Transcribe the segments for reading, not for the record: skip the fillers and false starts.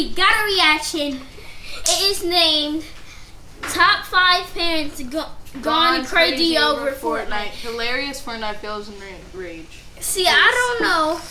we got a reaction. It is named Top 5 Parents Gone Crazy Over Fortnite. Hilarious Fortnite fails and rage. See, I don't know.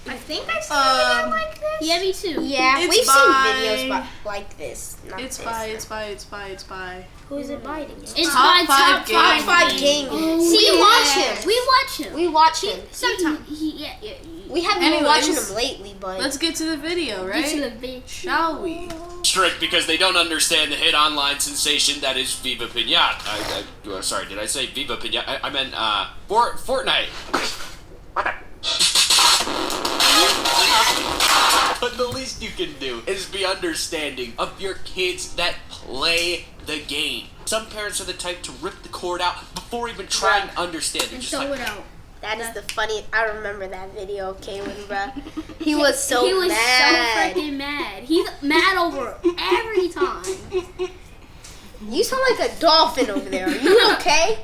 I think I've seen a video like this. Yeah, me too. Yeah, we've seen videos like this. It's by. Who is it biting? It's Top by five Top 5 Gaming. Oh, See, we watch him. We watch him. Sometimes. We haven't been watching him lately, but let's get to the video, right? Get to the video. Shall we? Strict because they don't understand the hit online sensation that is Viva Pinata. Sorry, did I say Viva Pinata? I meant Fortnite. But the least you can do is be understanding of your kids that play the game. Some parents are the type to rip the cord out before even trying to understand it. And throw it out. That is the funny. I remember that video, Kaylin, bro. He was so He was mad. so freaking mad. He's mad over every time. You sound like a dolphin over there. Are you okay?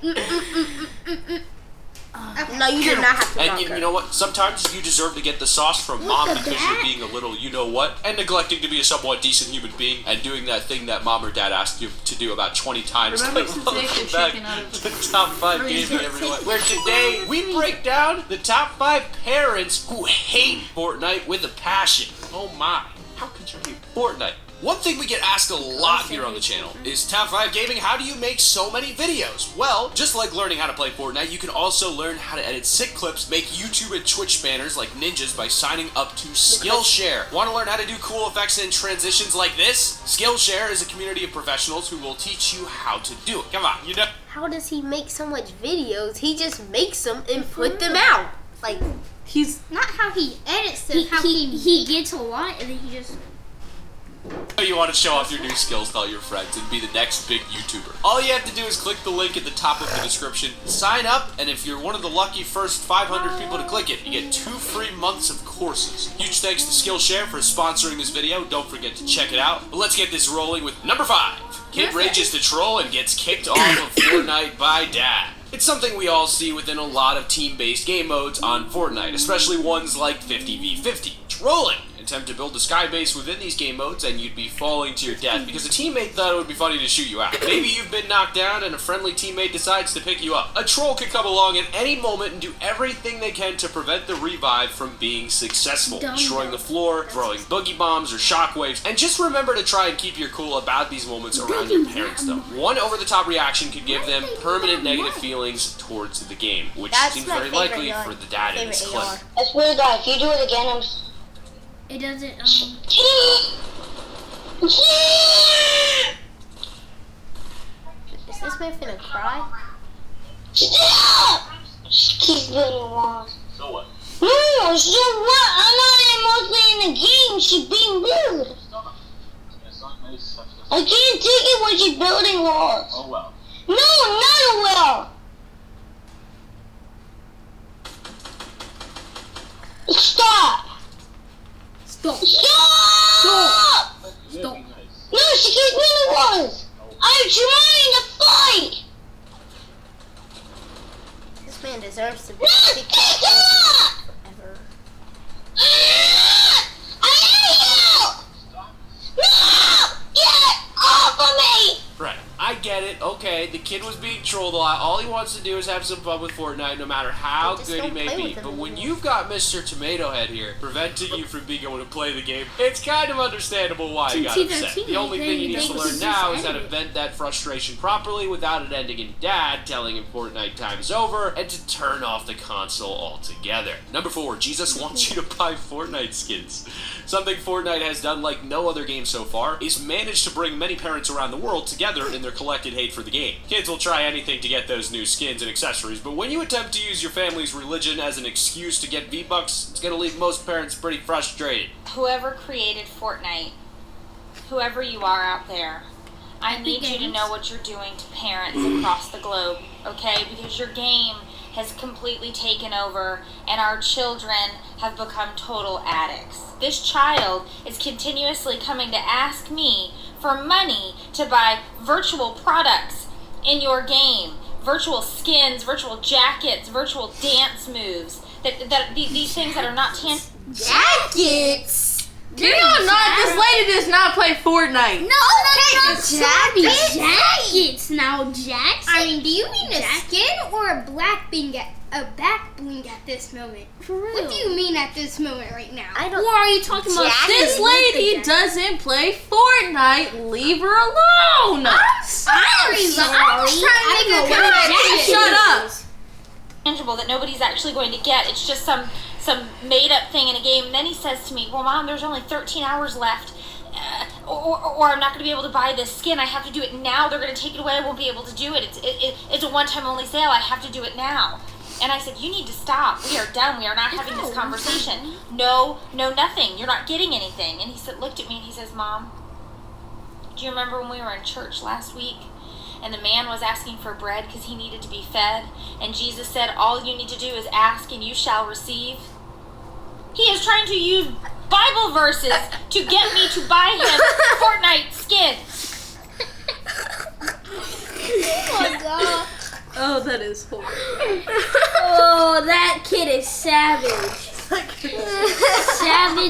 No, you did not have to. And you know what? Sometimes you deserve to get the sauce from mom because you're being a little you-know-what and neglecting to be a somewhat decent human being and doing that thing that mom or dad asked you to do about 20 times. Remember to take the chicken out of the top 5 gaming, everyone. Where today we break down the top 5 parents who hate Fortnite with a passion. Oh my. How could you hate Fortnite? One thing we get asked a lot here on the channel is, Top 5 Gaming, how do you make so many videos? Well, just like learning how to play Fortnite, you can also learn how to edit sick clips, make YouTube and Twitch banners like ninjas by signing up to Skillshare. Want to learn how to do cool effects and transitions like this? Skillshare is a community of professionals who will teach you how to do it. Come on, you know. How does he make so much videos? He just makes them and put them out. Like, he's not how he edits them. He gets a lot and then he just. You want to show off your new skills to all your friends and be the next big YouTuber. All you have to do is click the link at the top of the description, sign up, and if you're one of the lucky first 500 people to click it, you get 2 free months of courses. Huge thanks to Skillshare for sponsoring this video. Don't forget to check it out. But let's get this rolling with number 5. Kid rages to troll and gets kicked off of Fortnite by dad. It's something we all see within a lot of team-based game modes on Fortnite, especially ones like 50v50. Trolling! Attempt to build a sky base within these game modes and you'd be falling to your death because a teammate thought it would be funny to shoot you out. Maybe you've been knocked down and a friendly teammate decides to pick you up. A troll could come along at any moment and do everything they can to prevent the revive from being successful. Destroying the floor, throwing boogie bombs or shockwaves, and just remember to try and keep your cool about these moments around your parents though. One over-the-top reaction could give them permanent negative feelings towards the game, which seems very likely for the dad in this clip. That's weird, guys. If you do it again, I'm... It doesn't, Is this man finna cry? Keep building walls. So what? No, so what? I'm not mostly in the game. She's being rude. I can't take it when she's building walls. Oh well. No, not a well. Stop. Stop! Stop! Stop! No, she keeps building walls. I'm trying to fight. This man deserves to be No, kicked off forever. I hate you! No! Get off of me! Right. I get it. Okay, the kid was being trolled a lot. All he wants to do is have some fun with Fortnite, no matter how good he may be. But when you've got Mr. Tomato Head here, preventing you from being able to play the game, it's kind of understandable why he got upset. The only thing he needs to learn now is how to vent that frustration properly without it ending in dad telling him Fortnite time's over and to turn off the console altogether. Number 4, Jesus wants you to buy Fortnite skins. Something Fortnite has done like no other game so far is managed to bring many parents around the world together in their collected hate for the game. Kids will try anything to get those new skins and accessories, but when you attempt to use your family's religion as an excuse to get V-Bucks, it's gonna leave most parents pretty frustrated. Whoever created Fortnite, whoever you are out there, I need you to know what you're doing to parents across the globe, okay? Because your game has completely taken over and our children have become total addicts. This child is continuously coming to ask me for money to buy virtual products in your game. Virtual skins, virtual jackets, virtual dance moves. These things that are not Jackets! Can you not? This lady does not play Fortnite. No, jackets. jackets. Now, Jackson. I mean, do you mean a skin or a black bling back bling at this moment? For real. What do you mean at this moment right now? Or are you talking about This lady doesn't play Fortnite. Leave her alone. I'm sorry. I was trying to make a comment. Shut up. Tangible that nobody's actually going to get. It's just some made up thing in a game. And then he says to me, well, Mom, there's only 13 hours left. Or I'm not going to be able to buy this skin. I have to do it now. They're going to take it away. I won't be able to do it. It's a one-time only sale. I have to do it now. And I said, you need to stop. We are done. We are not having this conversation. No, nothing. You're not getting anything. And he looked at me and he says, Mom, do you remember when we were in church last week? And the man was asking for bread because he needed to be fed. And Jesus said, all you need to do is ask and you shall receive. He is trying to use Bible verses to get me to buy him Fortnite skin. Oh my god. Oh, that is horrible. Oh, that kid is savage.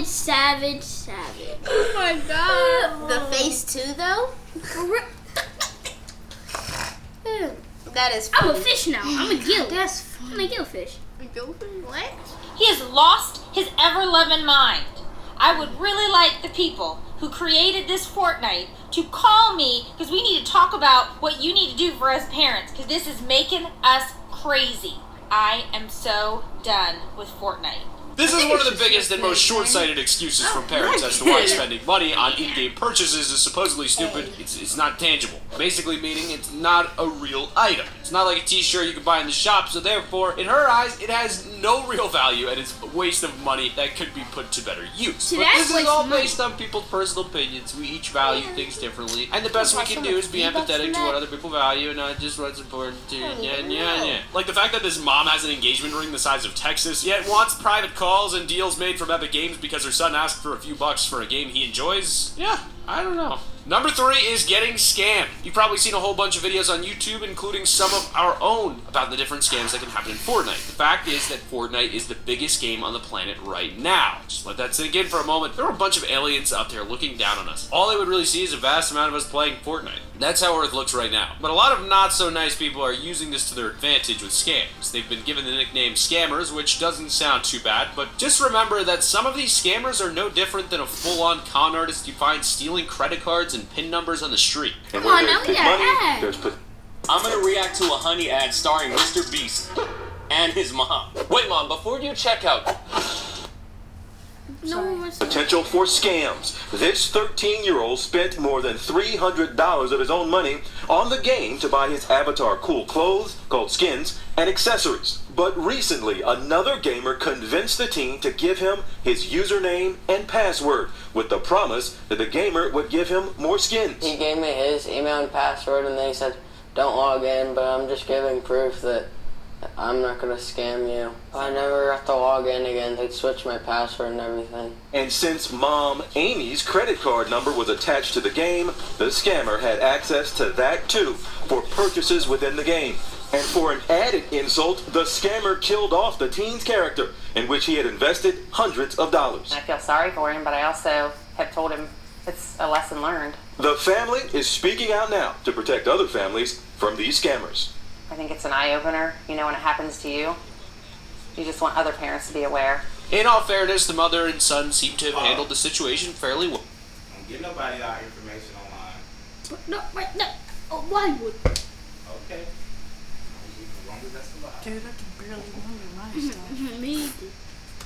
Savage. Oh my god. The face too, though? That is funny. I'm a fish now. I'm a gill. That's funny. I'm a gillfish. What? He has lost his ever-loving mind. I would really like the people who created this Fortnite to call me because we need to talk about what you need to do for us parents because this is making us crazy. I am so done with Fortnite. This is one of the biggest and most short-sighted excuses from parents as to why spending money on in-game purchases is supposedly stupid. It's not tangible. Basically meaning it's not a real item. It's not like a t-shirt you can buy in the shop, so therefore, in her eyes, it has no real value and it's a waste of money that could be put to better use. But this is all based on people's personal opinions. We each value things differently, and the best we can do is be empathetic to what other people value and not just what's important to Like the fact that this mom has an engagement ring the size of Texas, yet wants private calls and deals made from Epic Games because her son asked for a few bucks for a game he enjoys? Yeah, I don't know. Number 3 is getting scammed. You've probably seen a whole bunch of videos on YouTube, including some of our own, about the different scams that can happen in Fortnite. The fact is that Fortnite is the biggest game on the planet right now. Just let that sink in for a moment. There are a bunch of aliens out there looking down on us. All they would really see is a vast amount of us playing Fortnite. That's how Earth looks right now. But a lot of not-so-nice people are using this to their advantage with scams. They've been given the nickname scammers, which doesn't sound too bad, but just remember that some of these scammers are no different than a full-on con artist you find stealing credit cards and PIN numbers on the street. Come on, now we got ads. I'm gonna react to a Honey ad starring Mr. Beast and his mom. Wait, Mom, before you check out, No one wants to. Potential for scams. This 13-year-old spent more than $300 of his own money on the game to buy his avatar cool clothes, called skins, and accessories. But recently, another gamer convinced the teen to give him his username and password, with the promise that the gamer would give him more skins. He gave me his email and password, and then he said, don't log in, but I'm just giving proof that I'm not going to scam you. I never have to log in again. They'd switch my password and everything. And since Mom Amy's credit card number was attached to the game, the scammer had access to that too for purchases within the game. And for an added insult, the scammer killed off the teen's character, in which he had invested hundreds of dollars. I feel sorry for him, but I also have told him it's a lesson learned. The family is speaking out now to protect other families from these scammers. I think it's an eye-opener, when it happens to you. You just want other parents to be aware. In all fairness, the mother and son seem to have handled the situation fairly well. Don't give nobody our information online. No. Oh, why would? Okay. As long as that's allowed. Dude, I can barely remember my stuff. Me.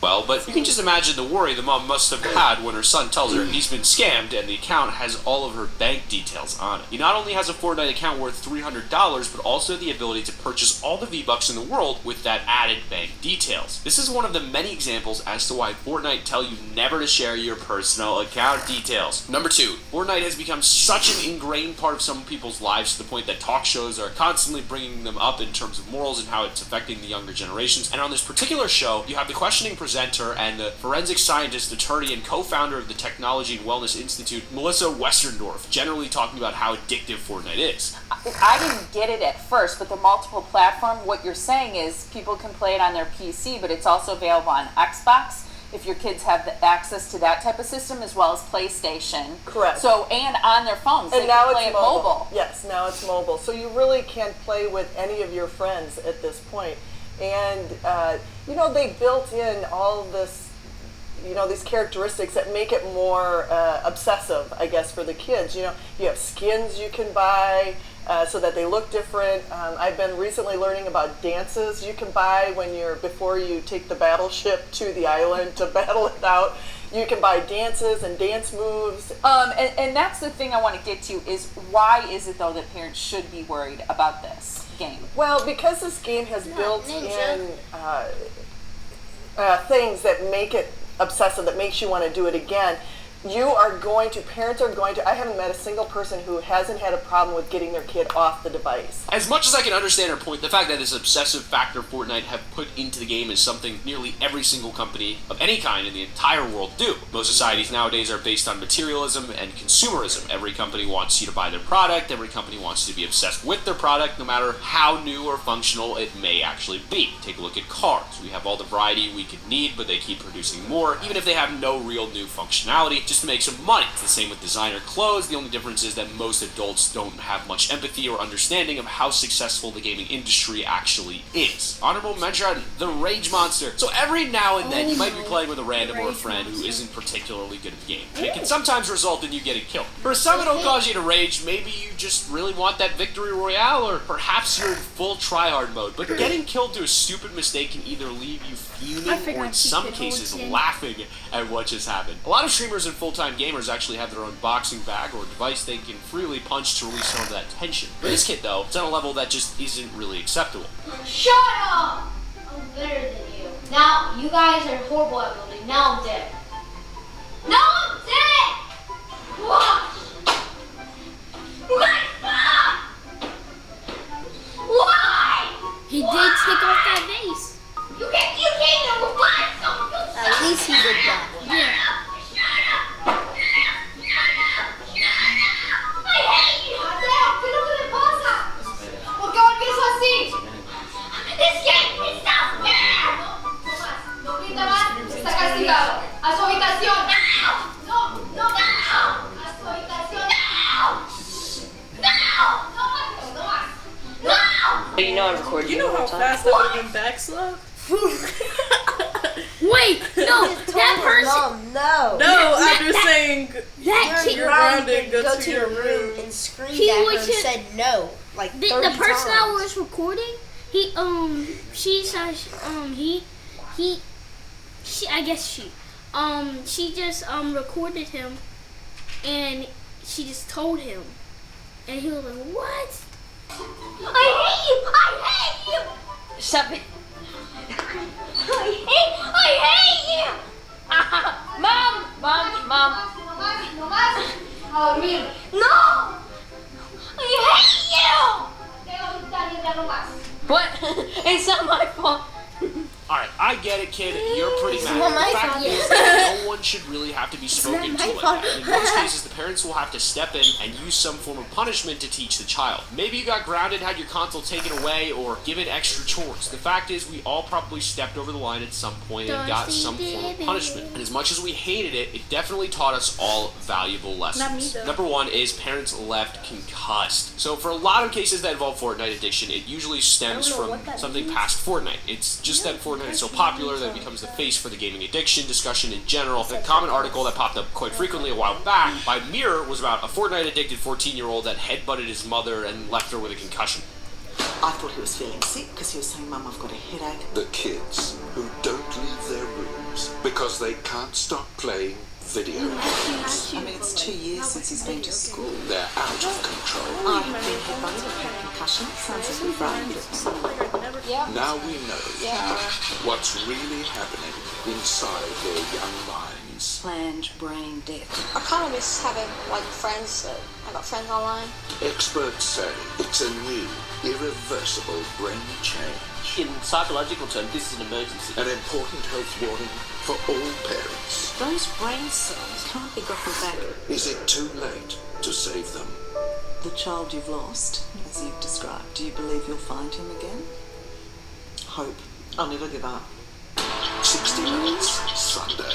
Well, but you can just imagine the worry the mom must have had when her son tells her he's been scammed and the account has all of her bank details on it. He not only has a Fortnite account worth $300, but also the ability to purchase all the V-Bucks in the world with that added bank details. This is one of the many examples as to why Fortnite tell you never to share your personal account details. Number 2, Fortnite has become such an ingrained part of some people's lives to the point that talk shows are constantly bringing them up in terms of morals and how it's affecting the younger generations. And on this particular show, you have the questioning presenter and the forensic scientist, attorney, and co-founder of the Technology and Wellness Institute, Melissa Westerndorf, generally talking about how addictive Fortnite is. I didn't get it at first, but the multiple platform, what you're saying is people can play it on their PC, but it's also available on Xbox, if your kids have the access to that type of system as well as PlayStation. Correct. So, and on their phones, And they now can play it's it mobile. Yes, now it's mobile. So you really can play with any of your friends at this point. And, you know, they built in all this, you know, these characteristics that make it more obsessive, I guess, for the kids. You know, you have skins you can buy so that they look different. I've been recently learning about dances you can buy before you take the battleship to the island to battle it out. You can buy dances and dance moves. And that's the thing I want to get to is why is it though that parents should be worried about this game? Well, because this game has built in things that make it obsessive, that makes you want to do it again. Parents are going to, I haven't met a single person who hasn't had a problem with getting their kid off the device. As much as I can understand her point, the fact that this obsessive factor Fortnite have put into the game is something nearly every single company of any kind in the entire world do. Most societies nowadays are based on materialism and consumerism. Every company wants you to buy their product, every company wants you to be obsessed with their product, no matter how new or functional it may actually be. Take a look at cars. We have all the variety we could need, but they keep producing more, even if they have no real new functionality, just to make some money. It's the same with designer clothes. The only difference is that most adults don't have much empathy or understanding of how successful the gaming industry actually is. Honorable mention, the Rage Monster. So every now and then you might be playing with a random or a friend who isn't particularly good at the game. And it can sometimes result in you getting killed. For some it'll cause you to rage. Maybe you just really want that victory royale, or perhaps you're in full tryhard mode. But getting killed to a stupid mistake can either leave you fuming or in some cases laughing at what just happened. A lot of streamers and full-time gamers actually have their own boxing bag or device they can freely punch to release some of that tension. For this kid though, it's on a level that just isn't really acceptable. Shut up! I'm better than you. Now, you guys are horrible at building. Now I'm dead. Now I'm dead! Watch! Why? He did take off that vase. You can't even revive someone. At least he did that one. Yeah. You know I recorded You know how fast I would have been backslap? Wait, no, that person. No. No, I'm just saying. That kid. You're grounded. Go to your room. and screamed He at her was and said no. Like 30 The person times. that was recording, she just recorded him, and she just told him, and he was like, what? I hate you! Stop it. I hate you! Mom! No más. A dormir. No! I hate you! No más. What? It's not my fault. Alright, I get it, kid. You're pretty mad. not my The fact fault. is that no one should really have to be spoken not to my like fault. that. In most cases, the parents will have to step in and use some form of punishment to teach the child. Maybe you got grounded, had your console taken away, or given extra chores. The fact is, we all probably stepped over the line at some point and got some form of punishment. And as much as we hated it, it definitely taught us all valuable lessons. Not me, though. Number one is parents left concussed. So for a lot of cases that involve Fortnite addiction, it usually stems from something past Fortnite. It's just that Fortnite is so popular that it becomes the face for the gaming addiction discussion in general. The common article that popped up quite frequently a while back by Mirror was about a Fortnite addicted 14-year-old that headbutted his mother and left her with a concussion. I thought he was feeling sick because he was saying, Mum, I've got a headache. The kids who don't leave their rooms because they can't stop playing video games. I mean, it's 2 years since he's been to school. They're out of control. I have been headbutted, I've had concussion. Sounds like we've run. Now we know what's really happening inside their young minds. Planned brain death. I kind of miss having friends. I got friends online. Experts say it's a new, irreversible brain change. In psychological terms, this is an emergency. An important health warning for all parents. Those brain cells can't be gotten back. Is it too late to save them? The child you've lost, as you've described, do you believe you'll find him again? Hope. I'll never give up. 60 Minutes Sunday.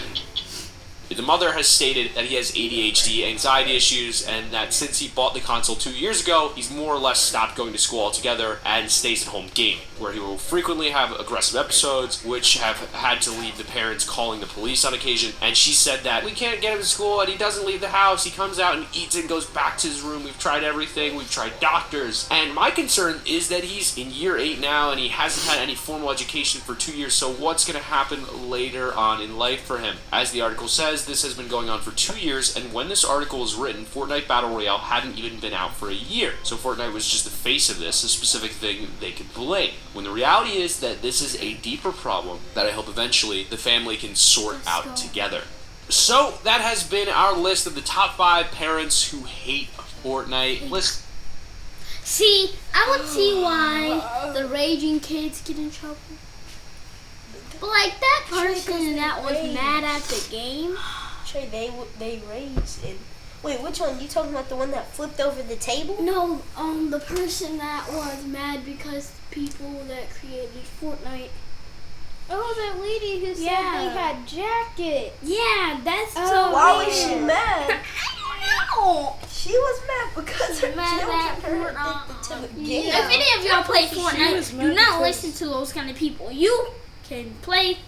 The mother has stated that he has ADHD, anxiety issues, and that since he bought the console 2 years ago, he's more or less stopped going to school altogether and stays at home gaming, where he will frequently have aggressive episodes, which have had to leave the parents calling the police on occasion. And she said that we can't get him to school and he doesn't leave the house. He comes out and eats and goes back to his room. We've tried everything. We've tried doctors. And my concern is that he's in year 8 now and he hasn't had any formal education for 2 years. So what's going to happen later on in life for him? As the article says, this has been going on for 2 years, and when this article was written, Fortnite Battle Royale hadn't even been out for a year. So Fortnite was just the face of this, a specific thing they could blame. When the reality is that this is a deeper problem that I hope eventually the family can sort out together. So that has been our list of the top 5 parents who hate Fortnite. List. See, I would see why the raging kids get in trouble. But like that person that was mad at the game. Trey, they raged and wait, which one? You talking about the one that flipped over the table? No, the person that was mad because people that created Fortnite. Oh, that lady who said they had jackets. Yeah, that's so why was she mad? I don't know. She was mad because her mad at children are addicted to the game. If any of y'all play Fortnite, do not listen to those kind of people. You can play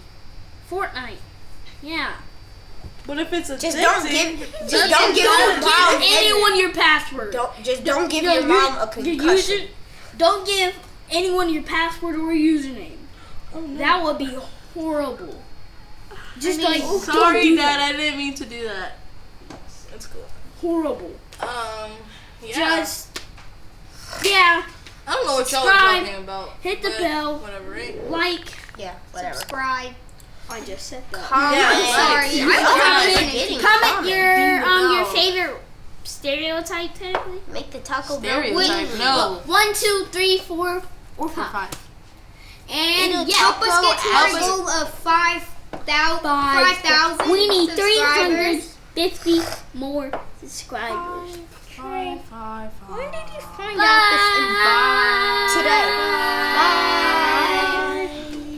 Fortnite. Yeah. But if it's just don't give anyone your password. Don't give your mom a concussion. Don't give anyone your password or username. Oh, no. That would be horrible. Just sorry, Dad, I didn't mean to do that. That's cool. Horrible. Yeah. Yeah. I don't know what y'all are talking about. Hit the bell. Whatever, right? Like. Yeah, whatever. Subscribe. I just said that. Comment your favorite stereotype, technically. Make the Taco Bell. No. 1, 2, 3, 4, or 5. And help us get to our goal of 5,000. We need 350 more subscribers. 5. When did you find out this today?